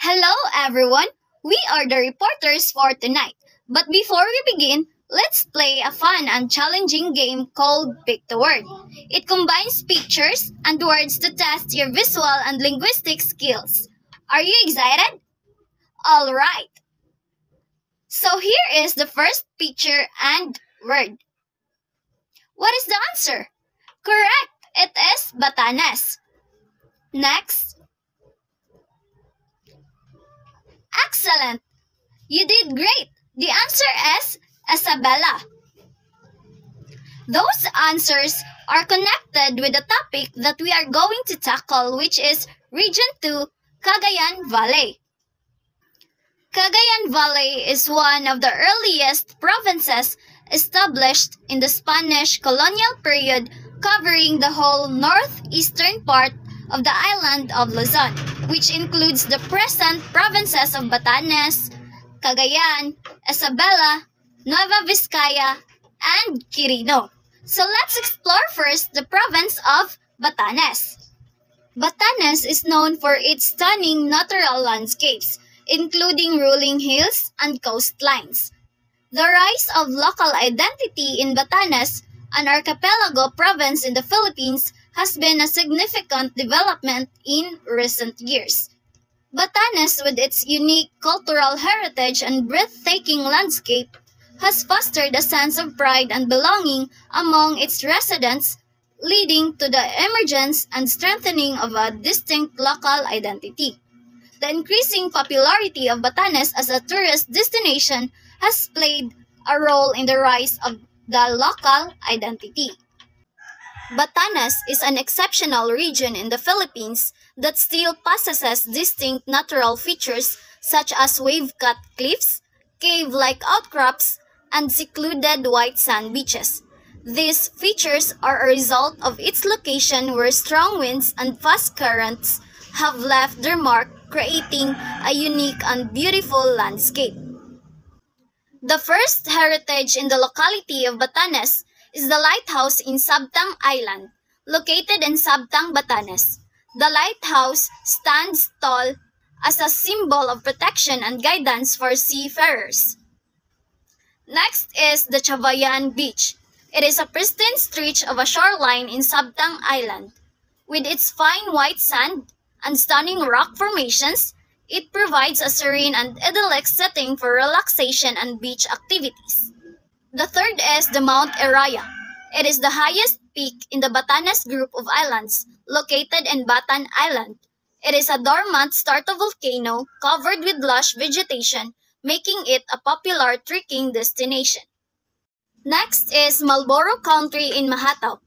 Hello, everyone. We are the reporters for tonight. But before we begin, let's play a fun and challenging game called Pick the Word. It combines pictures and words to test your visual and linguistic skills. Are you excited? All right. So here is the first picture and word. What is the answer? Correct. It is Batanes. Next. Excellent. You did great. The answer is Isabela. Those answers are connected with the topic that we are going to tackle, which is Region 2, Cagayan Valley. Cagayan Valley is one of the earliest provinces established in the Spanish colonial period, covering the whole northeastern part of the island of Luzon, which includes the present provinces of Batanes, Cagayan, Isabela, Nueva Vizcaya, and Quirino. So let's explore first the province of Batanes. Batanes is known for its stunning natural landscapes, including rolling hills and coastlines. The rise of local identity in Batanes, an archipelago province in the Philippines, has been a significant development in recent years. Batanes, with its unique cultural heritage and breathtaking landscape, has fostered a sense of pride and belonging among its residents, leading to the emergence and strengthening of a distinct local identity. The increasing popularity of Batanes as a tourist destination has played a role in the rise of the local identity. Batanes is an exceptional region in the Philippines that still possesses distinct natural features such as wave-cut cliffs, cave-like outcrops, and secluded white sand beaches. These features are a result of its location where strong winds and fast currents have left their mark, creating a unique and beautiful landscape. The first heritage in the locality of Batanes is the lighthouse in Sabtang Island, located in Sabtang, Batanes. The lighthouse stands tall as a symbol of protection and guidance for seafarers. Next is the Chavayan Beach. It is a pristine stretch of a shoreline in Sabtang Island. With its fine white sand and stunning rock formations, it provides a serene and idyllic setting for relaxation and beach activities. The third is the Mount Eraya. It is the highest peak in the Batanes group of islands, located in Batan Island. It is a dormant stratovolcano covered with lush vegetation, making it a popular trekking destination. Next is Marlborough Country in Mahatao.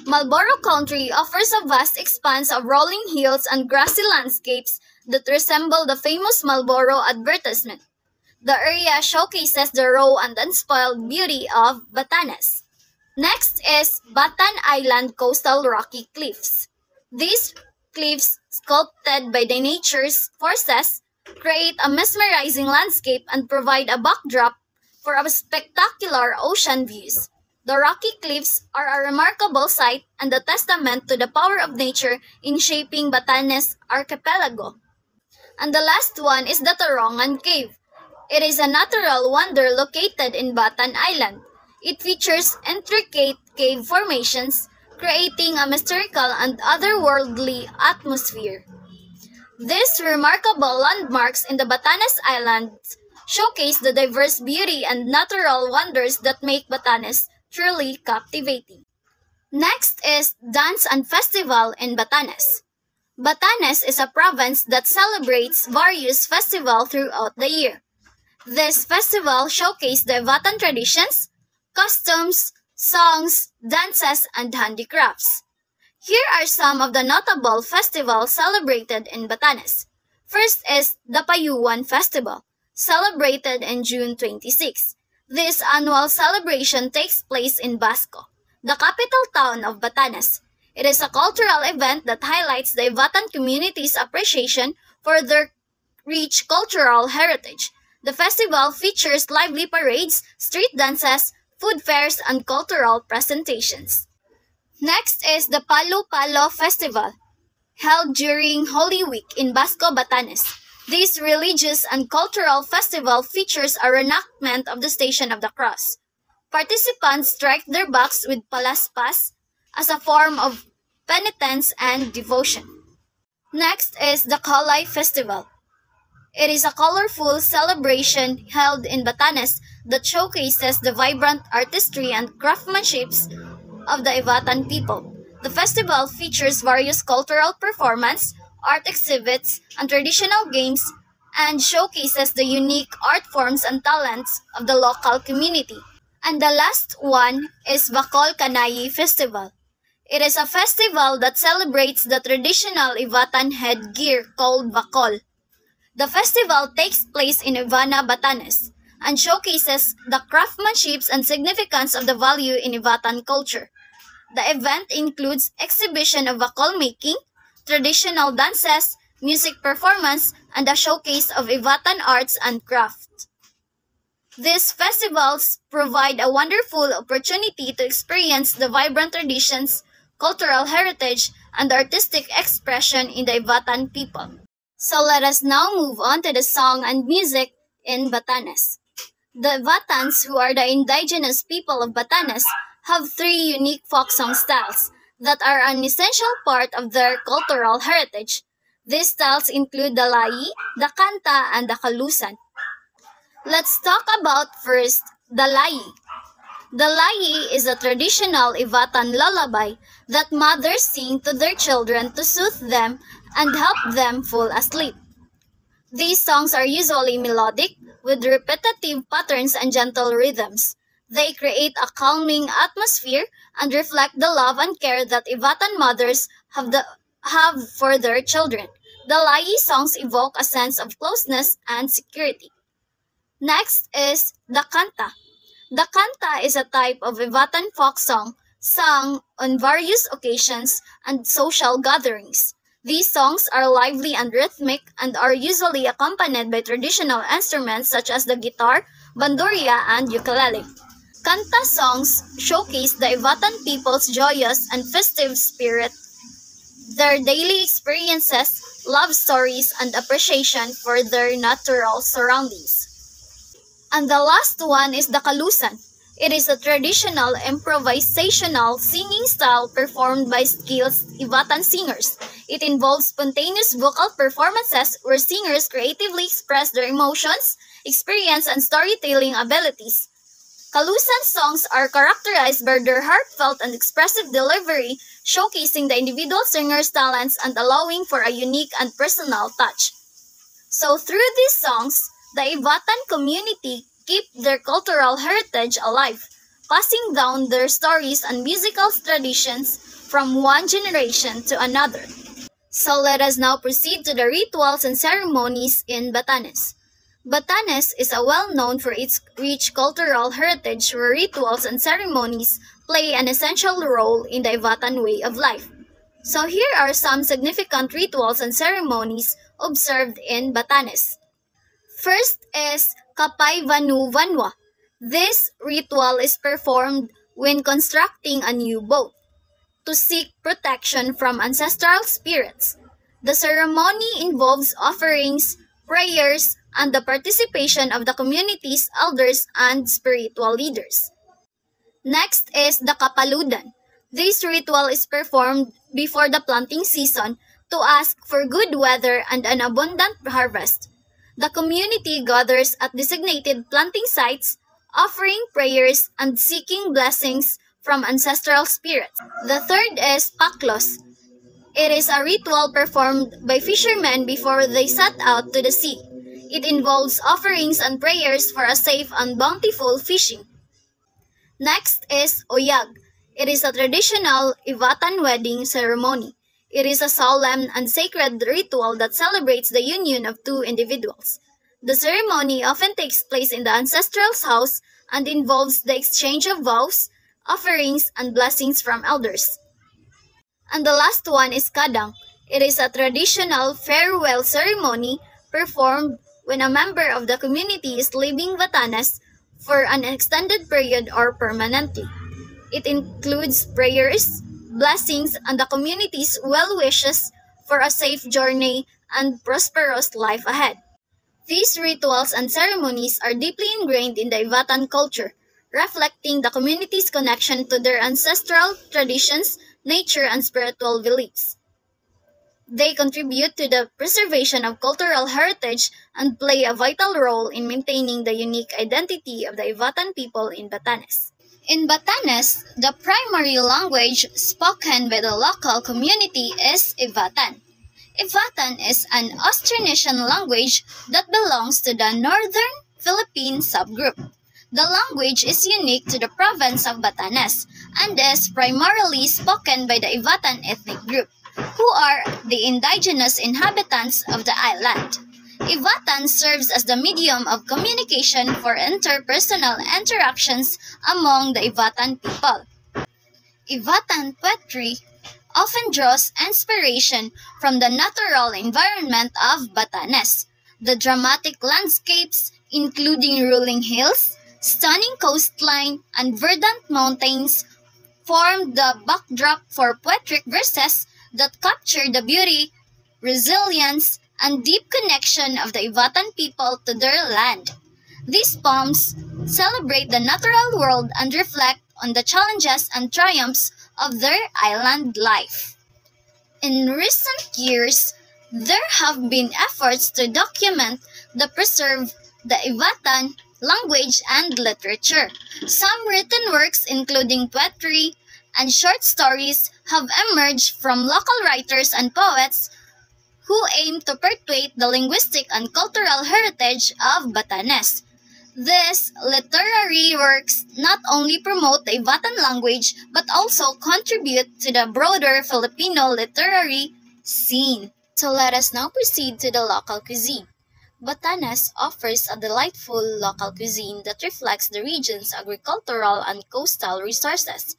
Marlborough Country offers a vast expanse of rolling hills and grassy landscapes that resemble the famous Marlboro advertisement. The area showcases the raw and unspoiled beauty of Batanes. Next is Batan Island Coastal Rocky Cliffs. These cliffs, sculpted by the nature's forces, create a mesmerizing landscape and provide a backdrop for a spectacular ocean views. The rocky cliffs are a remarkable sight and a testament to the power of nature in shaping Batanes archipelago. And the last one is the Torongan Cave. It is a natural wonder located in Batan Island. It features intricate cave formations, creating a mystical and otherworldly atmosphere. These remarkable landmarks in the Batanes Islands showcase the diverse beauty and natural wonders that make Batanes truly captivating. Next is Dance and Festival in Batanes. Batanes is a province that celebrates various festivals throughout the year. This festival showcases the Batan traditions, costumes, songs, dances, and handicrafts. Here are some of the notable festivals celebrated in Batanes. First is the Payuan Festival, celebrated in June 26. This annual celebration takes place in Basco, the capital town of Batanes. It is a cultural event that highlights the Ivatan community's appreciation for their rich cultural heritage. The festival features lively parades, street dances, food fairs, and cultural presentations. Next is the Palu Palo Festival, held during Holy Week in Basco, Batanes. This religious and cultural festival features a reenactment of the Station of the Cross. Participants strike their backs with palaspas as a form of penitence and devotion. Next is the Kalay Festival. It is a colorful celebration held in Batanes that showcases the vibrant artistry and craftsmanship of the Ivatan people. The festival features various cultural performances, art exhibits, and traditional games, and showcases the unique art forms and talents of the local community. And the last one is Bacol Kanayi Festival. It is a festival that celebrates the traditional Ivatan headgear called Bacol. The festival takes place in Ivana, Batanes, and showcases the craftsmanship and significance of the value in Ivatan culture. The event includes exhibition of Bacol making, traditional dances, music performance, and a showcase of Ivatan arts and craft. These festivals provide a wonderful opportunity to experience the vibrant traditions, cultural heritage, and artistic expression in the Ivatan people. So let us now move on to the song and music in Batanes. The Ivatans, who are the indigenous people of Batanes, have three unique folk song styles that are an essential part of their cultural heritage. These styles include the Lai, the Kanta, and the Kalusan. Let's talk about first the Lai. The Lai is a traditional Ivatan lullaby that mothers sing to their children to soothe them and help them fall asleep. These songs are usually melodic, with repetitive patterns and gentle rhythms. They create a calming atmosphere and reflect the love and care that Ivatan mothers have for their children. The Lai songs evoke a sense of closeness and security. Next is the Kanta. The Kanta is a type of Ivatan folk song sung on various occasions and social gatherings. These songs are lively and rhythmic and are usually accompanied by traditional instruments such as the guitar, bandurria, and ukulele. Kanta songs showcase the Ivatan people's joyous and festive spirit, their daily experiences, love stories, and appreciation for their natural surroundings. And the last one is the Kalusan. It is a traditional improvisational singing style performed by skilled Ivatan singers. It involves spontaneous vocal performances where singers creatively express their emotions, experience, and storytelling abilities. Kalusan songs are characterized by their heartfelt and expressive delivery, showcasing the individual singer's talents and allowing for a unique and personal touch. So through these songs, the Ivatan community keep their cultural heritage alive, passing down their stories and musical traditions from one generation to another. So let us now proceed to the rituals and ceremonies in Batanes. Batanes is well known for its rich cultural heritage where rituals and ceremonies play an essential role in the Ivatan way of life. So here are some significant rituals and ceremonies observed in Batanes. First is Kapay Vanu Vanwa. This ritual is performed when constructing a new boat to seek protection from ancestral spirits. The ceremony involves offerings, prayers, and the participation of the community's elders and spiritual leaders. Next is the Kapaludan. This ritual is performed before the planting season to ask for good weather and an abundant harvest. The community gathers at designated planting sites, offering prayers and seeking blessings from ancestral spirits. The third is Paklos. It is a ritual performed by fishermen before they set out to the sea. It involves offerings and prayers for a safe and bountiful fishing. Next is Oyag. It is a traditional Ivatan wedding ceremony. It is a solemn and sacred ritual that celebrates the union of two individuals. The ceremony often takes place in the ancestral's house and involves the exchange of vows, offerings, and blessings from elders. And the last one is Kadang. It is a traditional farewell ceremony performed when a member of the community is leaving Batanes for an extended period or permanently. It includes prayers, blessings, and the community's well wishes for a safe journey and prosperous life ahead. These rituals and ceremonies are deeply ingrained in the Ivatan culture, reflecting the community's connection to their ancestral traditions, nature, and spiritual beliefs. They contribute to the preservation of cultural heritage and play a vital role in maintaining the unique identity of the Ivatan people in Batanes. In Batanes, the primary language spoken by the local community is Ivatan. Ivatan is an Austronesian language that belongs to the Northern Philippine subgroup. The language is unique to the province of Batanes and is primarily spoken by the Ivatan ethnic group, who are the indigenous inhabitants of the island. Ivatan serves as the medium of communication for interpersonal interactions among the Ivatan people. Ivatan poetry often draws inspiration from the natural environment of Batanes. The dramatic landscapes, including rolling hills, stunning coastline, and verdant mountains, form the backdrop for poetic verses that capture the beauty, resilience, and deep connection of the Ivatan people to their land. These poems celebrate the natural world and reflect on the challenges and triumphs of their island life. In recent years, there have been efforts to document the preserve the Ivatan language and literature. Some written works, including poetry and short stories, have emerged from local writers and poets who aim to perpetuate the linguistic and cultural heritage of Batanes. These literary works not only promote the Ivatan language but also contribute to the broader Filipino literary scene. So let us now proceed to the local cuisine. Batanes offers a delightful local cuisine that reflects the region's agricultural and coastal resources.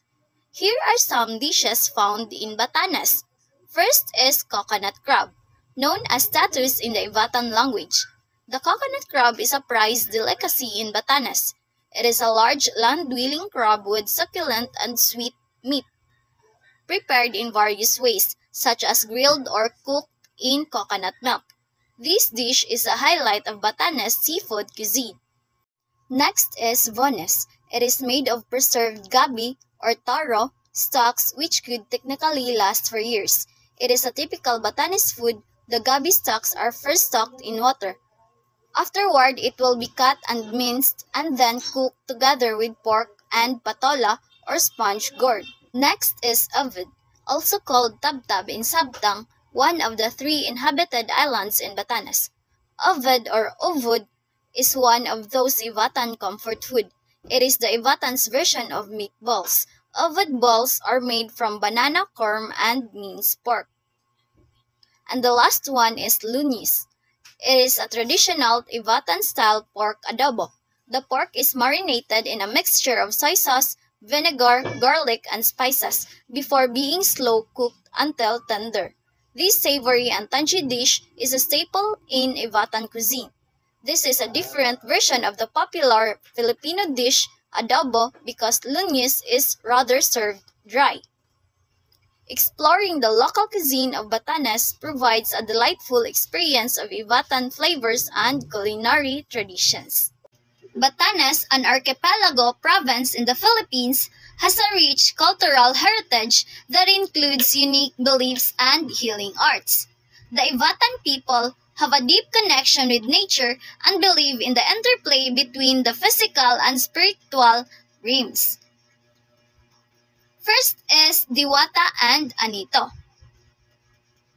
Here are some dishes found in Batanes. First is coconut crab, known as tatus in the Ivatan language. The coconut crab is a prized delicacy in Batanes. It is a large land-dwelling crab with succulent and sweet meat, prepared in various ways, such as grilled or cooked in coconut milk. This dish is a highlight of Batanes seafood cuisine. Next is vones. It is made of preserved gabi or taro stalks which could technically last for years. It is a typical Batanes food. The gabi stalks are first soaked in water. Afterward, it will be cut and minced and then cooked together with pork and patola or sponge gourd. Next is Ovid, also called Tabtab in Sabtang, one of the 3 inhabited islands in Batanes. Ovid or ovud is one of those Ivatan comfort food. It is the Ivatan's version of meatballs. Ovid balls are made from banana, corn, and minced pork. And the last one is lunis. It is a traditional Ivatan-style pork adobo. The pork is marinated in a mixture of soy sauce, vinegar, garlic, and spices before being slow cooked until tender. This savory and tangy dish is a staple in Ivatan cuisine. This is a different version of the popular Filipino dish adobo because lunis is rather served dry. Exploring the local cuisine of Batanes provides a delightful experience of Ivatan flavors and culinary traditions. Batanes, an archipelago province in the Philippines, has a rich cultural heritage that includes unique beliefs and healing arts. The Ivatan people have a deep connection with nature and believe in the interplay between the physical and spiritual realms. First is Diwata and Anito.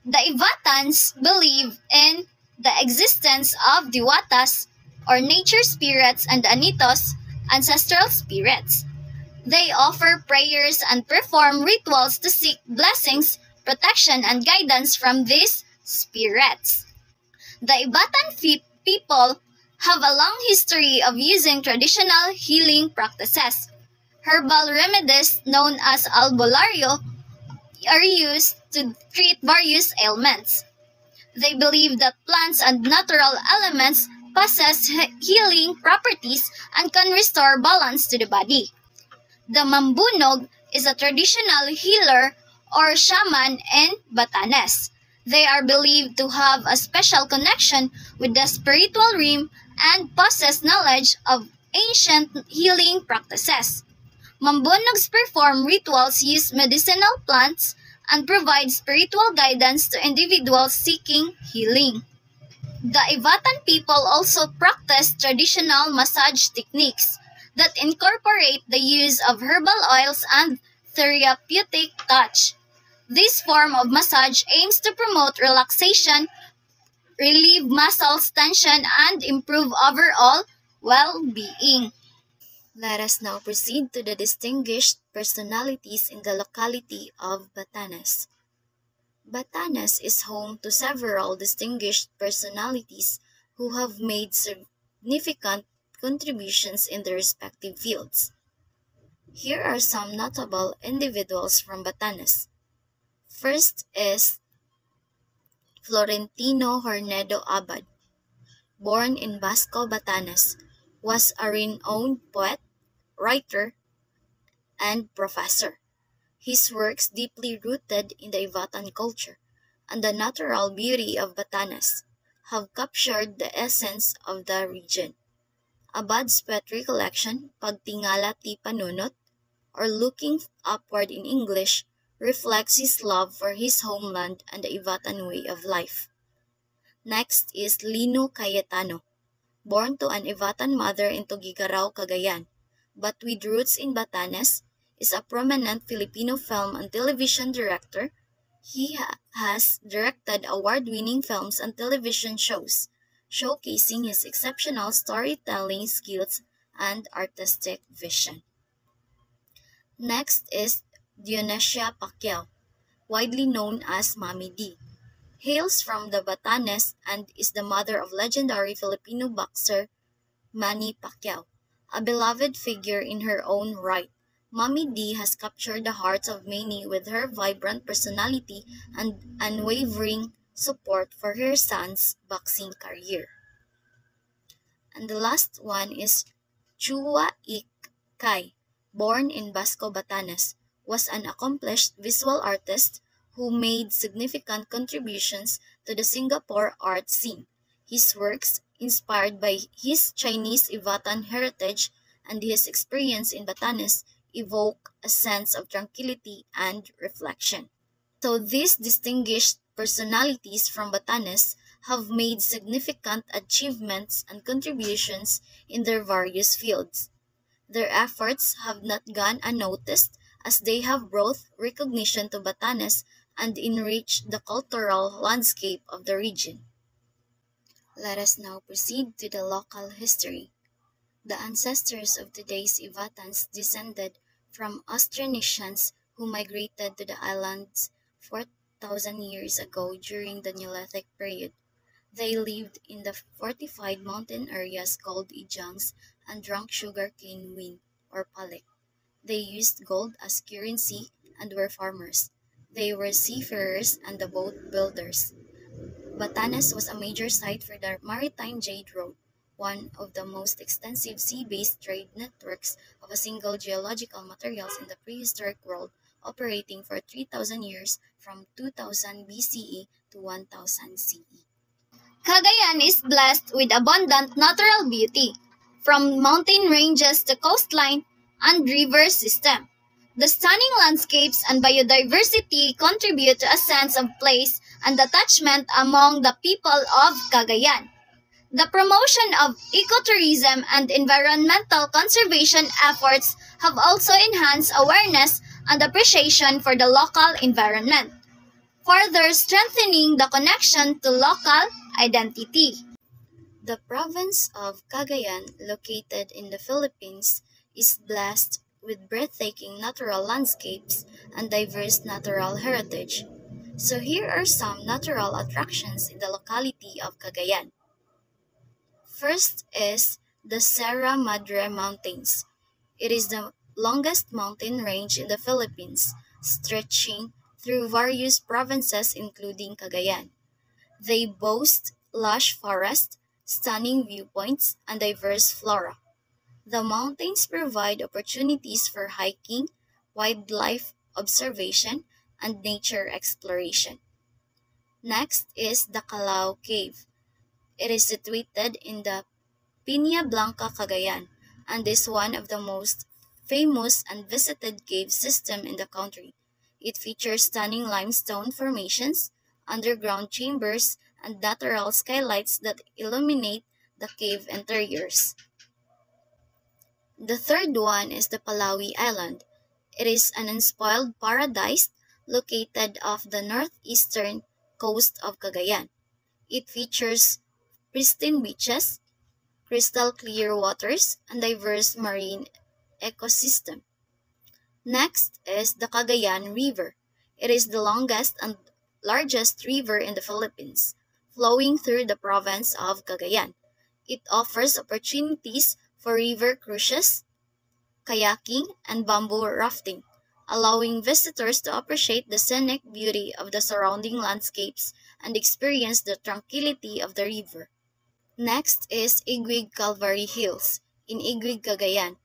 The Ivatans believe in the existence of Diwatas or nature spirits and Anitos, ancestral spirits. They offer prayers and perform rituals to seek blessings, protection, and guidance from these spirits. The Ivatan people have a long history of using traditional healing practices. Herbal remedies known as albularyo are used to treat various ailments. They believe that plants and natural elements possess healing properties and can restore balance to the body. The mambunog is a traditional healer or shaman in Batanes. They are believed to have a special connection with the spiritual realm and possess knowledge of ancient healing practices. Mambunogs perform rituals, use medicinal plants, and provide spiritual guidance to individuals seeking healing. The Ivatan people also practice traditional massage techniques that incorporate the use of herbal oils and therapeutic touch. This form of massage aims to promote relaxation, relieve muscles tension, and improve overall well-being. Let us now proceed to the distinguished personalities in the locality of Batanes. Batanes is home to several distinguished personalities who have made significant contributions in their respective fields. Here are some notable individuals from Batanes. First is Florentino Hornedo Abad, born in Basco, Batanes, was a renowned poet, writer, and professor. His works, deeply rooted in the Ivatan culture and the natural beauty of Batanes, have captured the essence of the region. Abad's poetry collection, Pagtingala ti Panunot, or Looking Upward in English, reflects his love for his homeland and the Ivatan way of life. Next is Lino Cayetano, born to an Ivatan mother in Tugigaraw, Cagayan, but with roots in Batanes, is a prominent Filipino film and television director. He has directed award-winning films and television shows, showcasing his exceptional storytelling skills and artistic vision. Next is Dionesia Pacquiao, widely known as Mami D. Hails from the Batanes and is the mother of legendary Filipino boxer Manny Pacquiao, a beloved figure in her own right. Mami D has captured the hearts of many with her vibrant personality and unwavering support for her son's boxing career. And the last one is Chua Ik Kai, born in Basco, Batanes, was an accomplished visual artist who made significant contributions to the Singapore art scene. His works, inspired by his Chinese Ivatan heritage and his experience in Batanes, evoke a sense of tranquility and reflection. So these distinguished personalities from Batanes have made significant achievements and contributions in their various fields. Their efforts have not gone unnoticed as they have brought recognition to Batanes and enriched the cultural landscape of the region. Let us now proceed to the local history. The ancestors of today's Ivatans descended from Austronesians who migrated to the islands 4,000 years ago during the Neolithic period. They lived in the fortified mountain areas called Ijangs and drank sugar-cane wine, or palik. They used gold as currency and were farmers. They were seafarers and the boat builders. Batanes was a major site for the Maritime Jade Road, one of the most extensive sea-based trade networks of a single geological materials in the prehistoric world, operating for 3,000 years from 2000 BCE to 1000 CE. Cagayan is blessed with abundant natural beauty, from mountain ranges to coastline and river system. The stunning landscapes and biodiversity contribute to a sense of place and attachment among the people of Cagayan. The promotion of ecotourism and environmental conservation efforts have also enhanced awareness and appreciation for the local environment, further strengthening the connection to local identity. The province of Cagayan, located in the Philippines, is blessed with breathtaking natural landscapes and diverse natural heritage. So here are some natural attractions in the locality of Cagayan. First is the Sierra Madre Mountains. It is the longest mountain range in the Philippines, stretching through various provinces including Cagayan. They boast lush forests, stunning viewpoints, and diverse flora. The mountains provide opportunities for hiking, wildlife observation, and nature exploration. Next is the Calao Cave. It is situated in the Piña Blanca, Cagayan, and is one of the most famous and visited cave system in the country. It features stunning limestone formations, underground chambers, and natural skylights that illuminate the cave interiors. The third one is the Palawi Island. It is an unspoiled paradise located off the northeastern coast of Cagayan. It features pristine beaches, crystal clear waters, and diverse marine ecosystem. Next is the Cagayan River. It is the longest and largest river in the Philippines, flowing through the province of Cagayan. It offers opportunities for river cruises, kayaking, and bamboo rafting, allowing visitors to appreciate the scenic beauty of the surrounding landscapes and experience the tranquility of the river. Next is Iguig Calvary Hills in Iguig, Cagayan.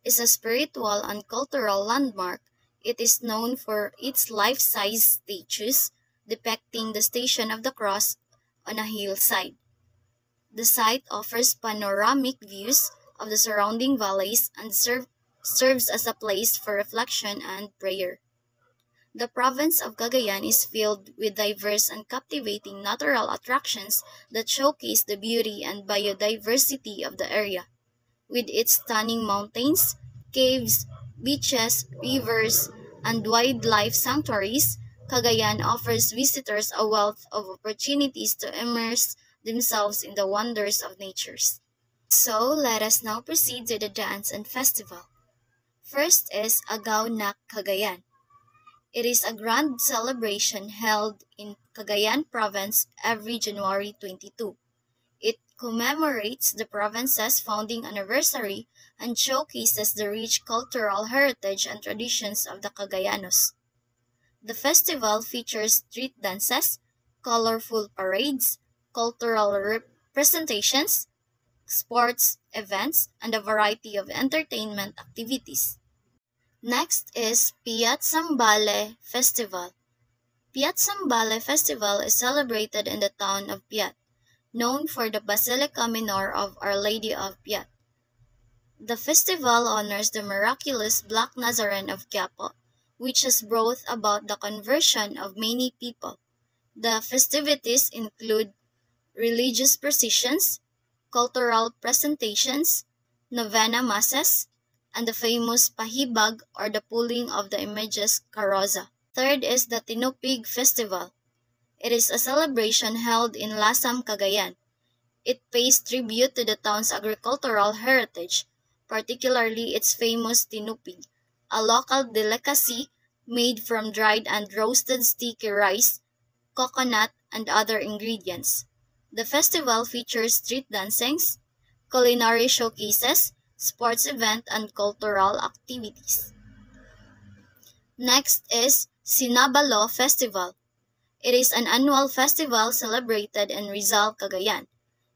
Is a spiritual and cultural landmark. It is known for its life-size statues depicting the Station of the Cross on a hillside. The site offers panoramic views of the surrounding valleys and serves as a place for reflection and prayer. The province of Cagayan is filled with diverse and captivating natural attractions that showcase the beauty and biodiversity of the area. With its stunning mountains, caves, beaches, rivers, and wildlife sanctuaries, Cagayan offers visitors a wealth of opportunities to immerse themselves in the wonders of nature. So, let us now proceed to the dance and festival. First is Agaw Nak Cagayan. It is a grand celebration held in Cagayan Province every January 22. It commemorates the province's founding anniversary and showcases the rich cultural heritage and traditions of the Cagayanos. The festival features street dances, colorful parades, cultural representations, sports events, and a variety of entertainment activities. Next is Piat Sambale Festival. Piat Sambale Festival is celebrated in the town of Piat, known for the Basilica Minor of Our Lady of Piat. The festival honors the miraculous Black Nazarene of Quiapo, which has brought about the conversion of many people. The festivities include religious processions, cultural presentations, novena masses, and the famous pahibag or the pulling of the images carroza. Third is the Tinupig Festival. It is a celebration held in Lasam, Cagayan. It pays tribute to the town's agricultural heritage, particularly its famous tinupig, a local delicacy made from dried and roasted sticky rice, coconut, and other ingredients. The festival features street dancings, culinary showcases, sports events, and cultural activities. Next is Sinabalo Festival. It is an annual festival celebrated in Rizal, Cagayan.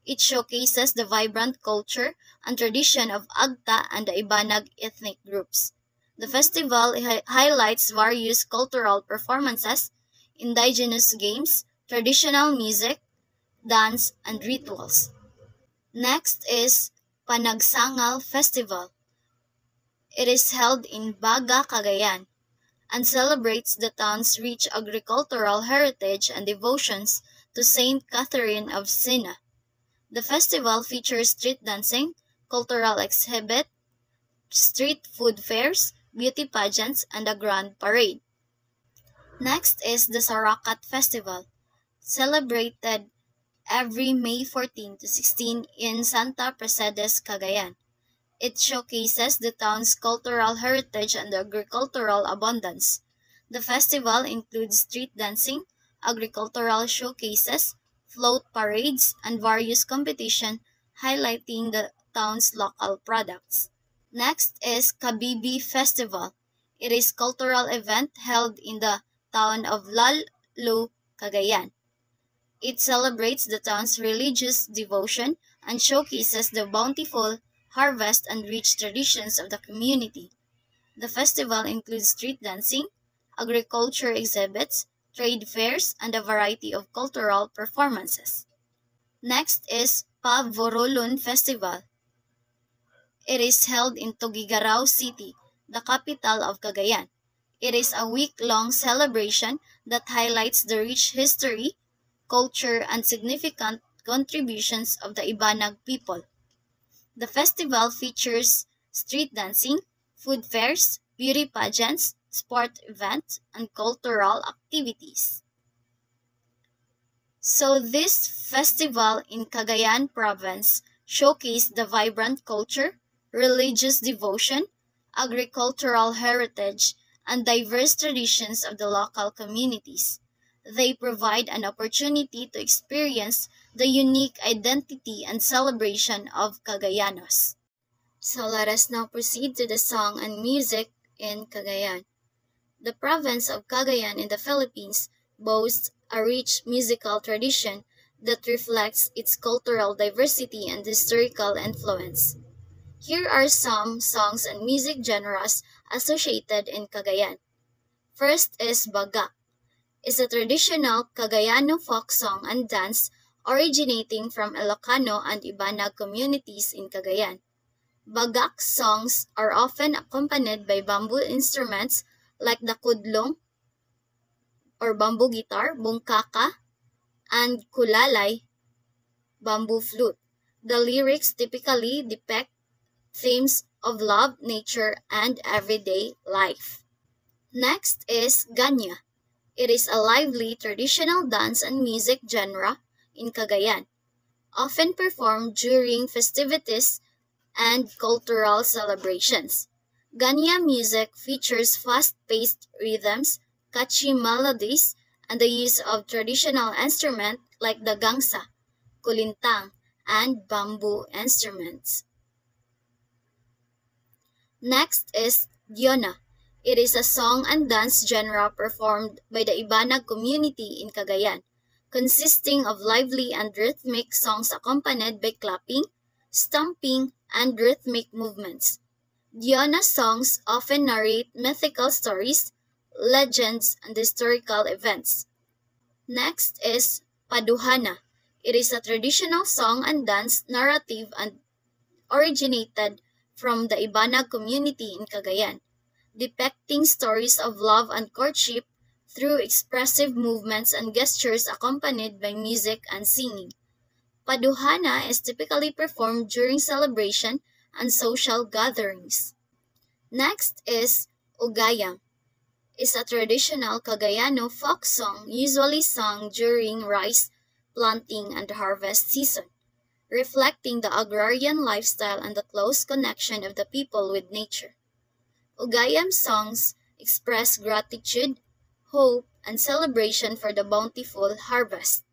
It showcases the vibrant culture and tradition of Agta and the Ibanag ethnic groups. The festival highlights various cultural performances, indigenous games, traditional music, dance, and rituals. Next is Panagsangal Festival. It is held in Baga, Cagayan, and celebrates the town's rich agricultural heritage and devotions to Saint Catherine of Siena. The festival features street dancing, cultural exhibit, street food fairs, beauty pageants, and a grand parade. Next is the Sarakat Festival, celebrated every May 14 to 16 in Santa Mercedes, Cagayan. It showcases the town's cultural heritage and agricultural abundance. The festival includes street dancing, agricultural showcases, float parades, and various competitions highlighting the town's local products. Next is Kabibi Festival. It is a cultural event held in the town of Lalo, Cagayan. It celebrates the town's religious devotion and showcases the bountiful harvest and rich traditions of the community. The festival includes street dancing, agriculture exhibits, trade fairs, and a variety of cultural performances. Next is Pavorolun Festival. It is held in Tuguegarao City, the capital of Cagayan. It is a week-long celebration that highlights the rich history, culture, and significant contributions of the Ibanag people. The festival features street dancing, food fairs, beauty pageants, sport events, and cultural activities. So this festival in Cagayan province showcased the vibrant culture, religious devotion, agricultural heritage, and diverse traditions of the local communities. They provide an opportunity to experience the unique identity and celebration of Cagayanos. So let us now proceed to the song and music in Cagayan. The province of Cagayan in the Philippines boasts a rich musical tradition that reflects its cultural diversity and historical influence. Here are some songs and music genres associated in Cagayan. First is Bagak. It's a traditional Cagayano folk song and dance originating from Ilocano and Ibanag communities in Cagayan. Bagak songs are often accompanied by bamboo instruments like the kudlong or bamboo guitar, bungkaka, and kulalay, bamboo flute. The lyrics typically depict themes of love, nature, and everyday life. Next is Ganya. It is a lively traditional dance and music genre in Cagayan, often performed during festivities and cultural celebrations. Ganya music features fast-paced rhythms, catchy melodies, and the use of traditional instruments like the gangsa, kulintang, and bamboo instruments. Next is Diona. It is a song and dance genre performed by the Ibanag community in Cagayan, consisting of lively and rhythmic songs accompanied by clapping, stomping, and rhythmic movements. Diona songs often narrate mythical stories, legends, and historical events. Next is Paduhana. It is a traditional song and dance narrative and originated from the Ibanag community in Cagayan, depicting stories of love and courtship through expressive movements and gestures accompanied by music and singing. Paduhana is typically performed during celebration and social gatherings. Next is Ugayang. It's a traditional Cagayano folk song usually sung during rice planting and harvest season, reflecting the agrarian lifestyle and the close connection of the people with nature. Ugayam songs express gratitude, hope, and celebration for the bountiful harvest.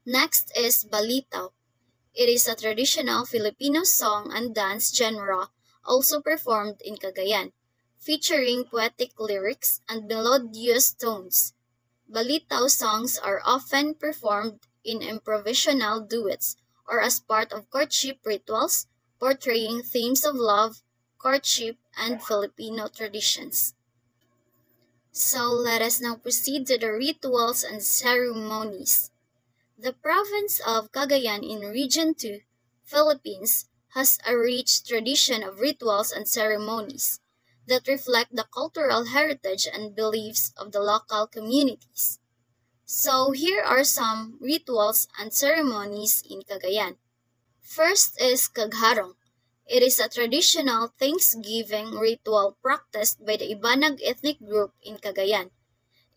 Next is Balitaw. It is a traditional Filipino song and dance genre also performed in Cagayan, featuring poetic lyrics and melodious tones. Balitaw songs are often performed in improvisational duets or as part of courtship rituals, portraying themes of love, courtship, and Filipino traditions. So let us now proceed to the rituals and ceremonies. The province of Cagayan in Region 2, Philippines, has a rich tradition of rituals and ceremonies that reflect the cultural heritage and beliefs of the local communities. So here are some rituals and ceremonies in Cagayan. First is Kagharong. It is a traditional Thanksgiving ritual practiced by the Ibanag ethnic group in Cagayan.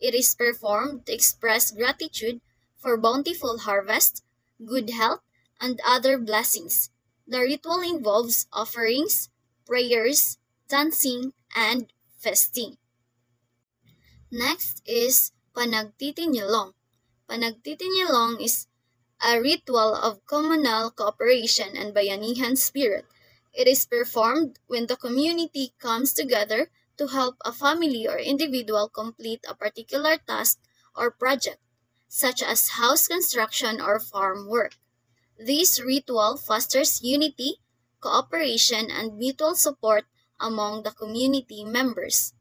It is performed to express gratitude for bountiful harvest, good health, and other blessings. The ritual involves offerings, prayers, dancing, and feasting. Next is Panagtitinyulong. Panagtitinyulong is a ritual of communal cooperation and bayanihan spirit. It is performed when the community comes together to help a family or individual complete a particular task or project, such as house construction or farm work. This ritual fosters unity, cooperation, and mutual support among the community members.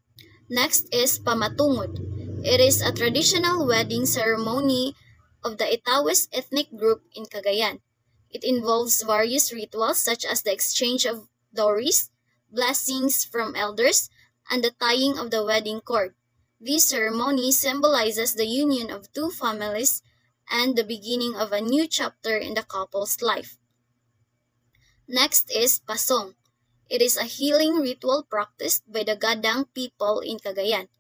Next is pamatungod. It is a traditional wedding ceremony of the Itawes ethnic group in Cagayan. It involves various rituals such as the exchange of dowries, blessings from elders, and the tying of the wedding cord. This ceremony symbolizes the union of two families and the beginning of a new chapter in the couple's life. Next is pasong. It is a healing ritual practiced by the Gadang people in Cagayan.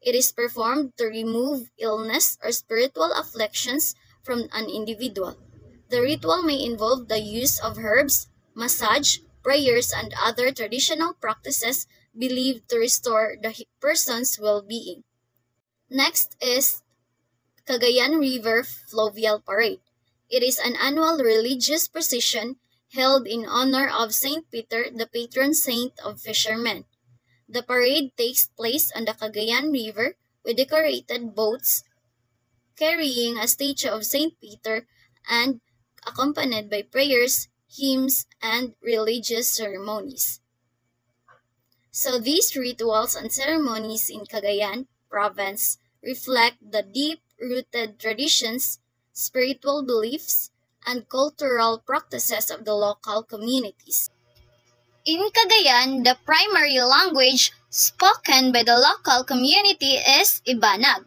It is performed to remove illness or spiritual afflictions from an individual. The ritual may involve the use of herbs, massage, prayers, and other traditional practices believed to restore the person's well-being. Next is Cagayan River Fluvial Parade. It is an annual religious procession held in honor of Saint Peter, the patron saint of fishermen. The parade takes place on the Cagayan River with decorated boats carrying a statue of Saint Peter and accompanied by prayers, hymns, and religious ceremonies. So these rituals and ceremonies in Cagayan province reflect the deep-rooted traditions, spiritual beliefs, and cultural practices of the local communities. In Cagayan, the primary language spoken by the local community is Ibanag.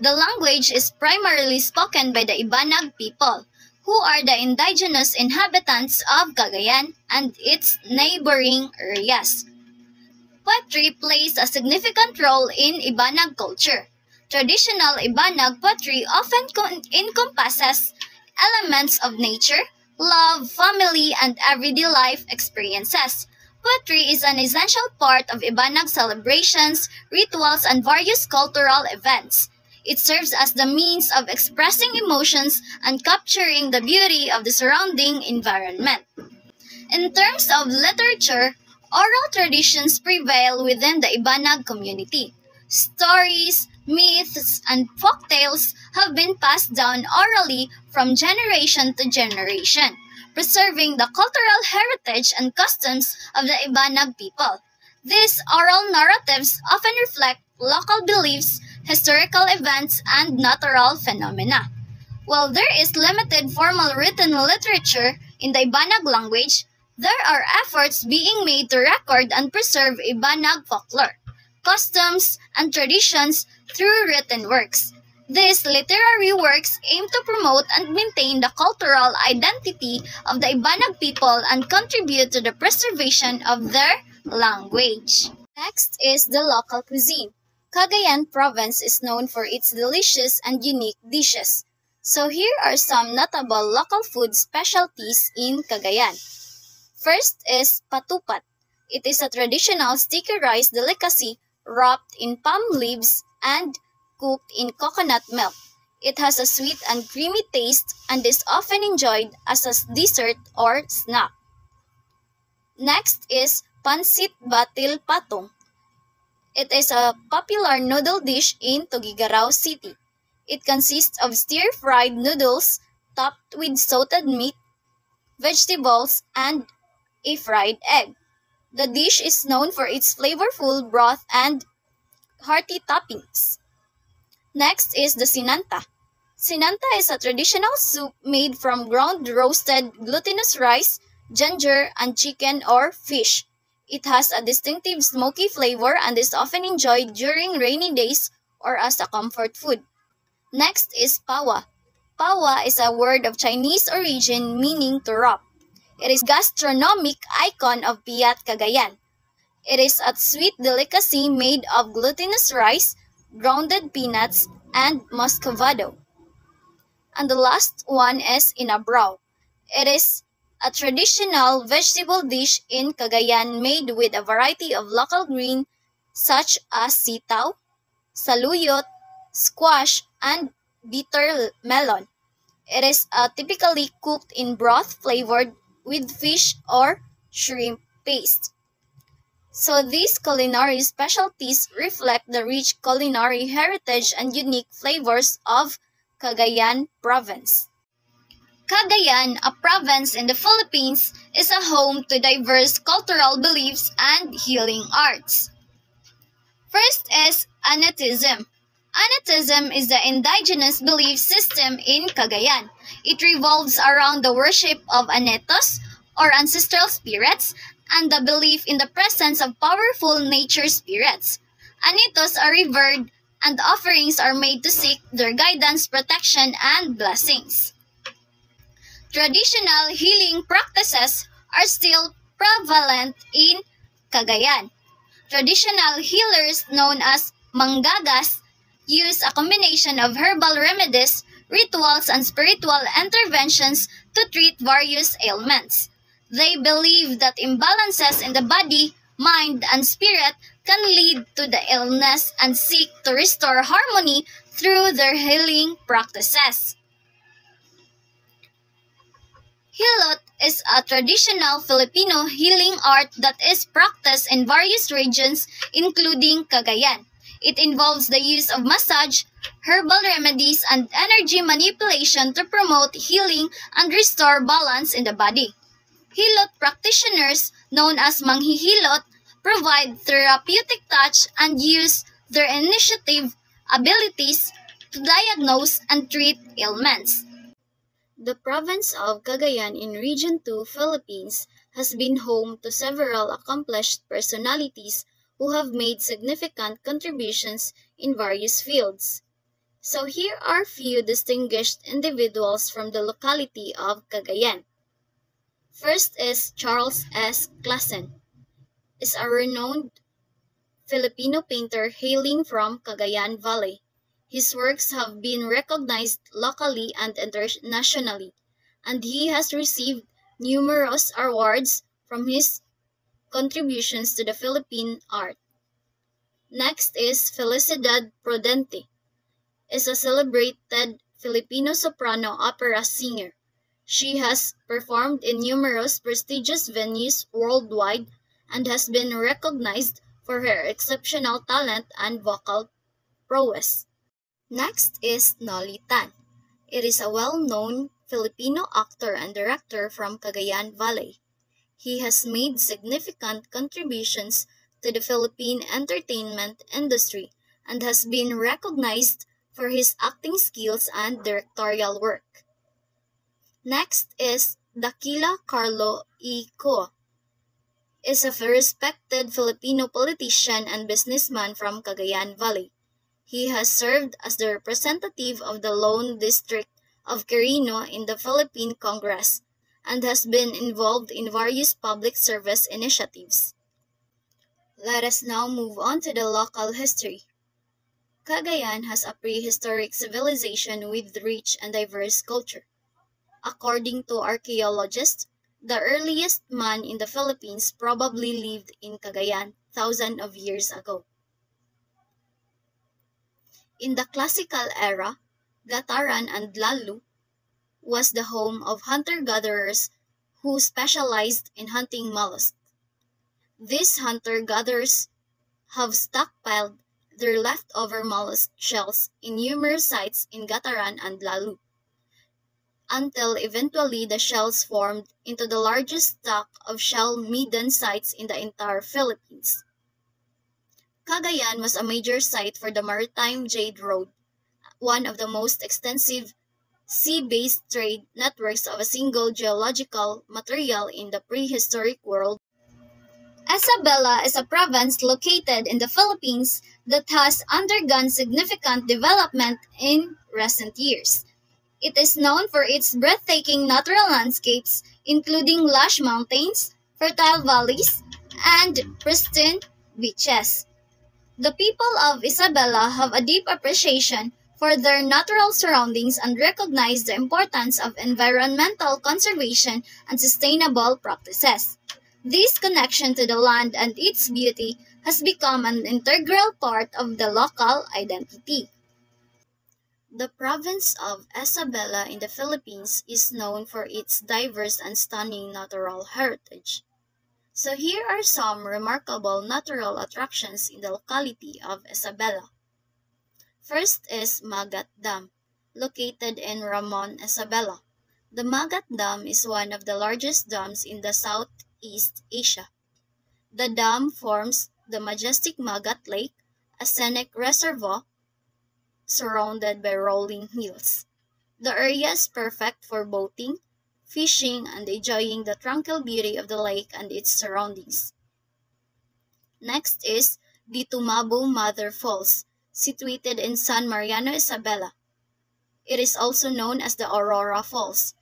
The language is primarily spoken by the Ibanag people, who are the indigenous inhabitants of Cagayan and its neighboring areas. Poetry plays a significant role in Ibanag culture. Traditional Ibanag poetry often encompasses elements of nature, love, family, and everyday life experiences. Poetry is an essential part of Ibanag celebrations, rituals, and various cultural events. It serves as the means of expressing emotions and capturing the beauty of the surrounding environment. In terms of literature, oral traditions prevail within the Ibanag community. Stories, myths, and folktales have been passed down orally from generation to generation, preserving the cultural heritage and customs of the Ibanag people. These oral narratives often reflect local beliefs, historical events, and natural phenomena. While there is limited formal written literature in the Ibanag language, there are efforts being made to record and preserve Ibanag folklore, customs, and traditions through written works. These literary works aim to promote and maintain the cultural identity of the Ibanag people and contribute to the preservation of their language. Next is the local cuisine. Cagayan province is known for its delicious and unique dishes. So here are some notable local food specialties in Cagayan. First is patupat. It is a traditional sticky rice delicacy wrapped in palm leaves and cooked in coconut milk. It has a sweet and creamy taste and is often enjoyed as a dessert or snack. Next is pansit batil patong. It is a popular noodle dish in Tuguegarao City. It consists of stir-fried noodles topped with salted meat, vegetables, and a fried egg. The dish is known for its flavorful broth and hearty toppings. Next is the sinanta. Sinanta is a traditional soup made from ground roasted glutinous rice, ginger, and chicken or fish. It has a distinctive smoky flavor and is often enjoyed during rainy days or as a comfort food. Next is pawa. Pawa is a word of Chinese origin meaning to wrap. It is a gastronomic icon of Piat Cagayan. It is a sweet delicacy made of glutinous rice, grounded peanuts, and muscovado. And the last one is inabraw. It is a traditional vegetable dish in Cagayan made with a variety of local greens such as sitaw, saluyot, squash, and bitter melon. It is typically cooked in broth flavored with fish or shrimp paste. So these culinary specialties reflect the rich culinary heritage and unique flavors of Cagayan province. Cagayan, a province in the Philippines, is a home to diverse cultural beliefs and healing arts. First is Anitism. Anitism is the indigenous belief system in Cagayan. It revolves around the worship of Anetos, or ancestral spirits, and the belief in the presence of powerful nature spirits. Anitos are revered, and offerings are made to seek their guidance, protection, and blessings. Traditional healing practices are still prevalent in Cagayan. Traditional healers known as manggagas use a combination of herbal remedies, rituals, and spiritual interventions to treat various ailments. They believe that imbalances in the body, mind, and spirit can lead to the illness and seek to restore harmony through their healing practices. Hilot is a traditional Filipino healing art that is practiced in various regions, including Cagayan. It involves the use of massage, herbal remedies, and energy manipulation to promote healing and restore balance in the body. Hilot practitioners, known as manghihilot, provide therapeutic touch and use their initiative abilities to diagnose and treat ailments. The province of Cagayan in Region 2, Philippines, has been home to several accomplished personalities who have made significant contributions in various fields. So here are few distinguished individuals from the locality of Cagayan. First is Charles S. Clasen, is a renowned Filipino painter hailing from Cagayan Valley. His works have been recognized locally and internationally, and he has received numerous awards from his contributions to the Philippine art. Next is Felicidad Prudente, is a celebrated Filipino soprano opera singer. She has performed in numerous prestigious venues worldwide and has been recognized for her exceptional talent and vocal prowess. Next is Noli Tan. It is a well-known Filipino actor and director from Cagayan Valley. He has made significant contributions to the Philippine entertainment industry and has been recognized for his acting skills and directorial work. Next is Dakila Carlo E. Coa, is a respected Filipino politician and businessman from Cagayan Valley. He has served as the representative of the Lone District of Quirino in the Philippine Congress and has been involved in various public service initiatives. Let us now move on to the local history. Cagayan has a prehistoric civilization with rich and diverse culture. According to archaeologists, the earliest man in the Philippines probably lived in Cagayan thousands of years ago. In the classical era, Gataran and Lalu was the home of hunter-gatherers who specialized in hunting mollusks. These hunter-gatherers have stockpiled their leftover mollusk shells in numerous sites in Gataran and Lalu, until eventually the shells formed into the largest stock of shell-midden sites in the entire Philippines. Cagayan was a major site for the Maritime Jade Road, one of the most extensive sea-based trade networks of a single geological material in the prehistoric world. Isabela is a province located in the Philippines that has undergone significant development in recent years. It is known for its breathtaking natural landscapes, including lush mountains, fertile valleys, and pristine beaches. The people of Isabela have a deep appreciation for their natural surroundings and recognize the importance of environmental conservation and sustainable practices. This connection to the land and its beauty has become an integral part of the local identity. The province of Isabela in the Philippines is known for its diverse and stunning natural heritage. So here are some remarkable natural attractions in the locality of Isabela. First is Magat Dam, located in Ramon, Isabela. The Magat Dam is one of the largest dams in the Southeast Asia. The dam forms the majestic Magat Lake, a scenic reservoir surrounded by rolling hills. The area is perfect for boating, fishing, and enjoying the tranquil beauty of the lake and its surroundings. Next is the Tumabo Mother Falls, situated in San Mariano, Isabela. It is also known as the Aurora Falls.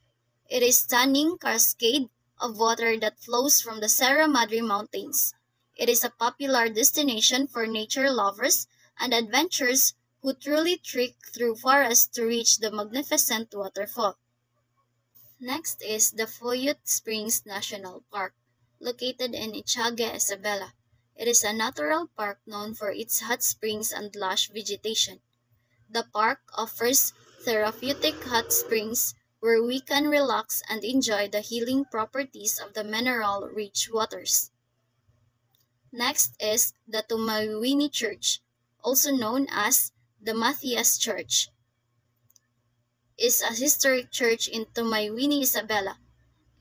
It is a stunning cascade of water that flows from the Sierra Madre Mountains. It is a popular destination for nature lovers and adventurers who truly trek through forests to reach the magnificent waterfall. Next is the Foyot Springs National Park, located in Echagua, Isabela. It is a natural park known for its hot springs and lush vegetation. The park offers therapeutic hot springs where we can relax and enjoy the healing properties of the mineral-rich waters. Next is the Tumawiwini Church, also known as the Matthias Church. It is a historic church in Tumawiwini, Isabela.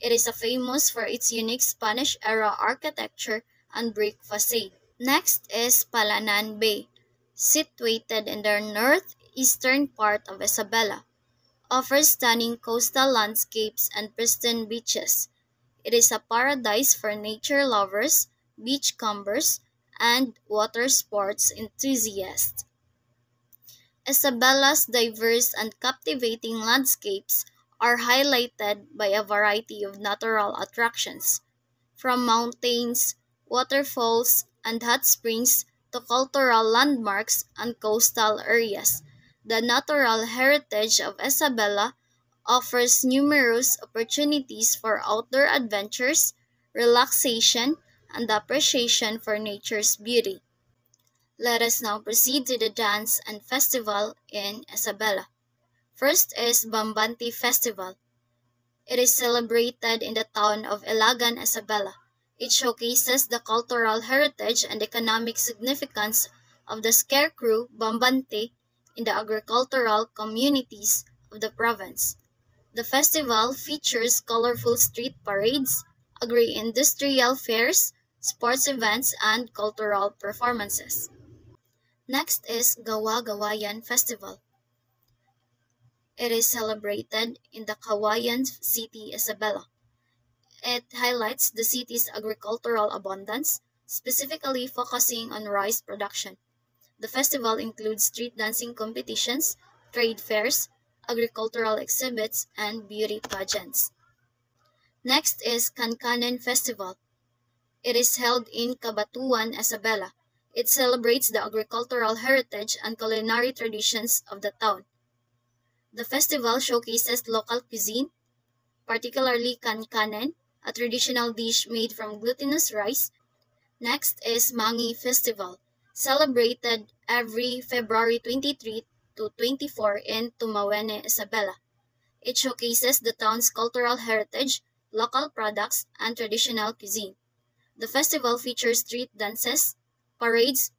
It is famous for its unique Spanish-era architecture and brick facade. Next is Palanan Bay, situated in the northeastern part of Isabela. Offers stunning coastal landscapes and pristine beaches. It is a paradise for nature lovers, beachcombers, and water sports enthusiasts. Isabela's diverse and captivating landscapes are highlighted by a variety of natural attractions, from mountains, waterfalls, and hot springs to cultural landmarks and coastal areas. The natural heritage of Isabela offers numerous opportunities for outdoor adventures, relaxation, and appreciation for nature's beauty. Let us now proceed to the dance and festival in Isabela. First is Bambante Festival. It is celebrated in the town of Ilagan, Isabela. It showcases the cultural heritage and economic significance of the scarecrow Bambante in the agricultural communities of the province. The festival features colorful street parades, agri-industrial fairs, sports events, and cultural performances. Next is Gawa-Gawayan Festival. It is celebrated in the Kawayan City, Isabela. It highlights the city's agricultural abundance, specifically focusing on rice production. The festival includes street dancing competitions, trade fairs, agricultural exhibits, and beauty pageants. Next is Kankanen Festival. It is held in Cabatuan, Isabela. It celebrates the agricultural heritage and culinary traditions of the town. The festival showcases local cuisine, particularly kankanen, a traditional dish made from glutinous rice. Next is Mangi Festival, celebrated every February 23 to 24 in Tumawene, Isabela. It showcases the town's cultural heritage, local products, and traditional cuisine. The festival features street dances, parades,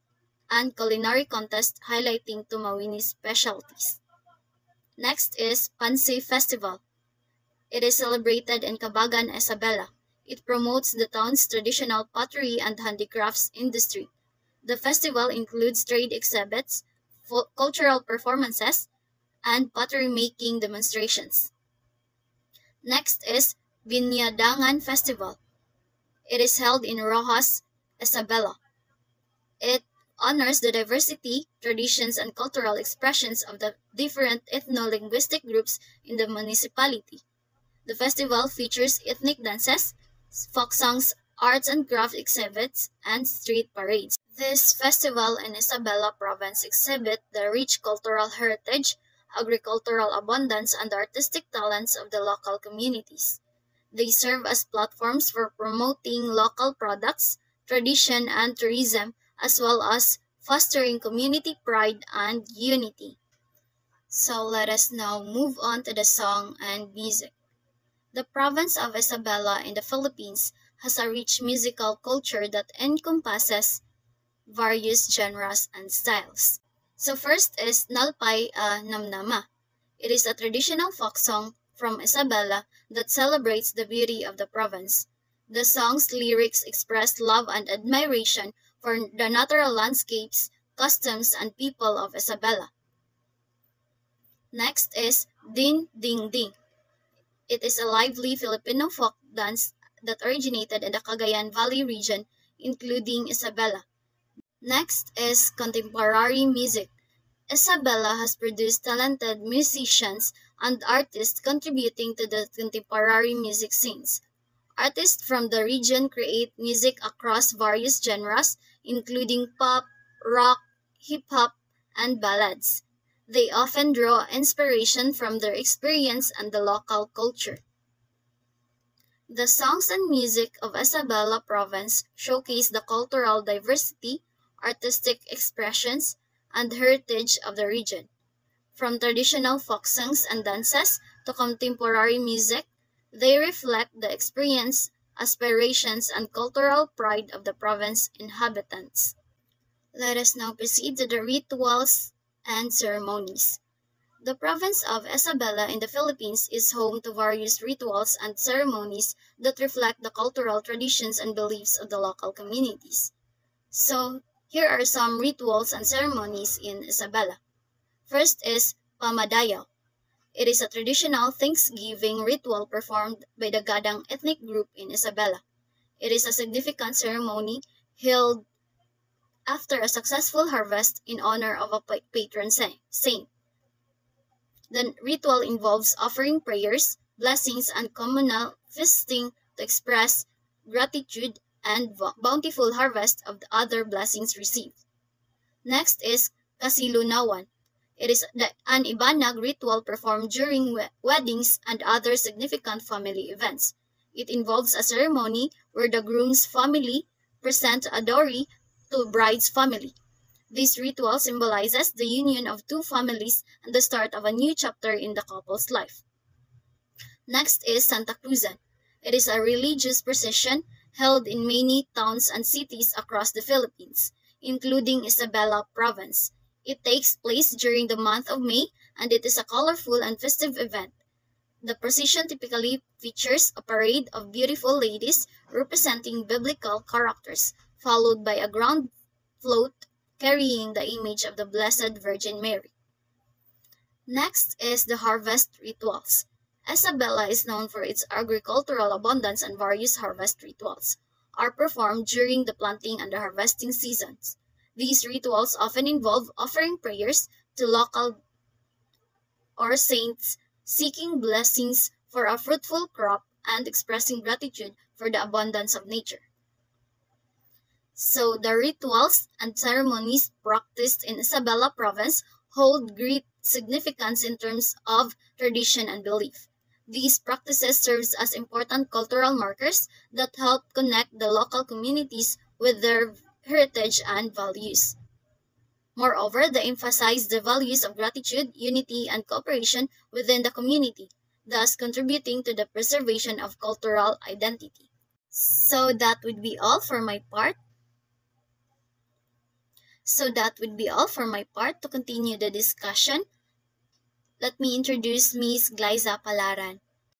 and culinary contests highlighting Tumawini's specialties. Next is Pansi Festival. It is celebrated in Cabagan, Isabela. It promotes the town's traditional pottery and handicrafts industry. The festival includes trade exhibits, cultural performances, and pottery making demonstrations. Next is Binyadangan Festival. It is held in Rojas, Isabela. It honors the diversity, traditions, and cultural expressions of the different ethno-linguistic groups in the municipality. The festival features ethnic dances, folk songs, arts and craft exhibits, and street parades. This festival in Isabela province exhibit the rich cultural heritage, agricultural abundance, and artistic talents of the local communities. They serve as platforms for promoting local products, tradition, and tourism, as well as fostering community pride and unity. So let us now move on to the song and music. The province of Isabela in the Philippines has a rich musical culture that encompasses various genres and styles. So first is Nalpay a Namnama. It is a traditional folk song from Isabela that celebrates the beauty of the province. The song's lyrics express love and admiration for the natural landscapes, customs, and people of Isabela. Next is Din Ding Ding. It is a lively Filipino folk dance that originated in the Cagayan Valley region, including Isabela. Next is contemporary music. Isabela has produced talented musicians and artists contributing to the contemporary music scenes. Artists from the region create music across various genres, including pop, rock, hip-hop, and ballads. They often draw inspiration from their experience and the local culture. The songs and music of Isabela Province showcase the cultural diversity, artistic expressions, and heritage of the region. From traditional folk songs and dances to contemporary music, they reflect the experience, aspirations, and cultural pride of the province inhabitants. Let us now proceed to the rituals and ceremonies. The province of Isabela in the Philippines is home to various rituals and ceremonies that reflect the cultural traditions and beliefs of the local communities. So, here are some rituals and ceremonies in Isabela. First is Pamadayaw. It is a traditional Thanksgiving ritual performed by the Gadang ethnic group in Isabela. It is a significant ceremony held after a successful harvest in honor of a patron saint. The ritual involves offering prayers, blessings, and communal feasting to express gratitude and bountiful harvest of the other blessings received. Next is Kasilunawan. It is an Ibanag ritual performed during weddings and other significant family events. It involves a ceremony where the groom's family present a dowry to bride's family. This ritual symbolizes the union of two families and the start of a new chapter in the couple's life. Next is Santa Cruzan. It is a religious procession held in many towns and cities across the Philippines, including Isabela Province. It takes place during the month of May, and it is a colorful and festive event. The procession typically features a parade of beautiful ladies representing biblical characters, followed by a ground float carrying the image of the Blessed Virgin Mary. Next is the harvest rituals. Isabela is known for its agricultural abundance, and various harvest rituals are performed during the planting and the harvesting seasons. These rituals often involve offering prayers to local or saints, seeking blessings for a fruitful crop, and expressing gratitude for the abundance of nature. So, the rituals and ceremonies practiced in Isabela Province hold great significance in terms of tradition and belief. These practices serve as important cultural markers that help connect the local communities with their heritage and values. Moreover, they emphasize the values of gratitude, unity, and cooperation within the community, thus contributing to the preservation of cultural identity. So that would be all for my part. To continue the discussion, let me introduce Ms. Glyza Palaran.